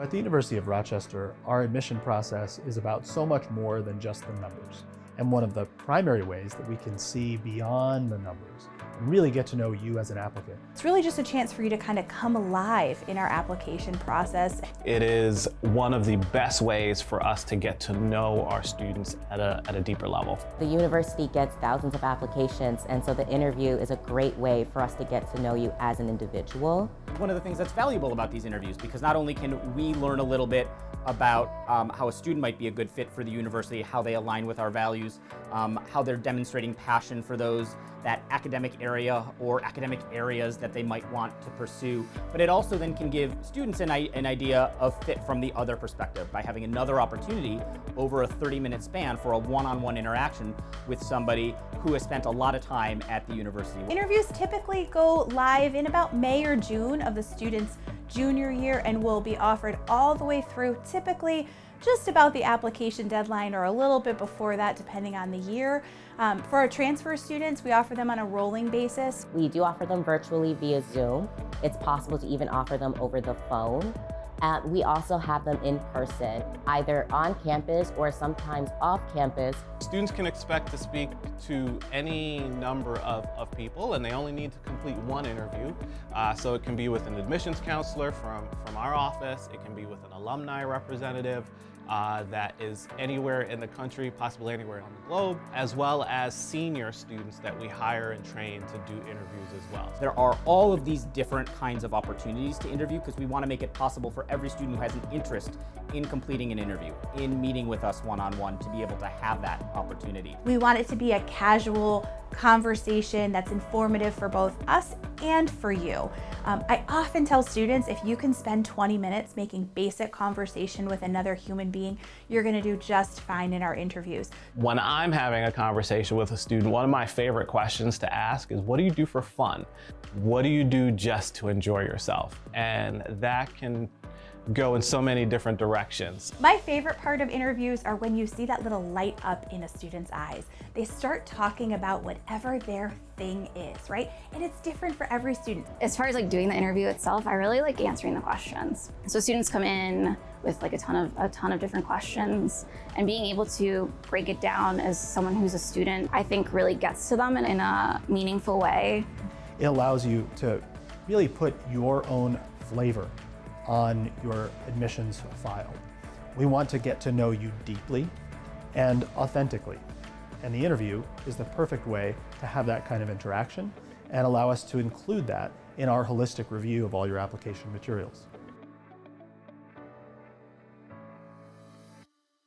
At the University of Rochester, our admission process is about so much more than just the numbers. And one of the primary ways that we can see beyond the numbers and really get to know you as an applicant. It's really just a chance for you to kind of come alive in our application process. It is one of the best ways for us to get to know our students at a deeper level. The university gets thousands of applications, and so the interview is a great way for us to get to know you as an individual. One of the things that's valuable about these interviews, because not only can we learn a little bit about how a student might be a good fit for the university, how they align with our values, how they're demonstrating passion for that academic area or academic areas that they might want to pursue, but it also then can give students an idea of fit from the other perspective by having another opportunity over a 30-minute span for a one-on-one interaction with somebody who has spent a lot of time at the university. Interviews typically go live in about May or June of the student's junior year and will be offered all the way through, typically just about the application deadline or a little bit before that, depending on the year. For our transfer students, we offer them on a rolling basis. We do offer them virtually via Zoom. It's possible to even offer them over the phone. We also have them in person, either on campus or sometimes off campus. Students can expect to speak to any number of people, and they only need to complete one interview. So it can be with an admissions counselor from our office, it can be with an alumni representative that is anywhere in the country, possibly anywhere on the globe, as well as senior students that we hire and train to do interviews as well. There are all of these different kinds of opportunities to interview because we want to make it possible for every student who has an interest in completing an interview, in meeting with us one-on-one, to be able to have that opportunity. We want it to be a casual conversation that's informative for both us and for you. I often tell students, if you can spend 20 minutes making basic conversation with another human being, you're going to do just fine in our interviews. When I'm having a conversation with a student, one of my favorite questions to ask is, what do you do for fun? What do you do just to enjoy yourself? And that can go in so many different directions. My favorite part of interviews are when you see that little light up in a student's eyes. They start talking about whatever their thing is, right? And it's different for every student. As far as doing the interview itself, I really like answering the questions. So students come in with a ton of different questions, and being able to break it down as someone who's a student, I think really gets to them in a meaningful way. It allows you to really put your own flavor on your admissions file. We want to get to know you deeply and authentically. And the interview is the perfect way to have that kind of interaction and allow us to include that in our holistic review of all your application materials.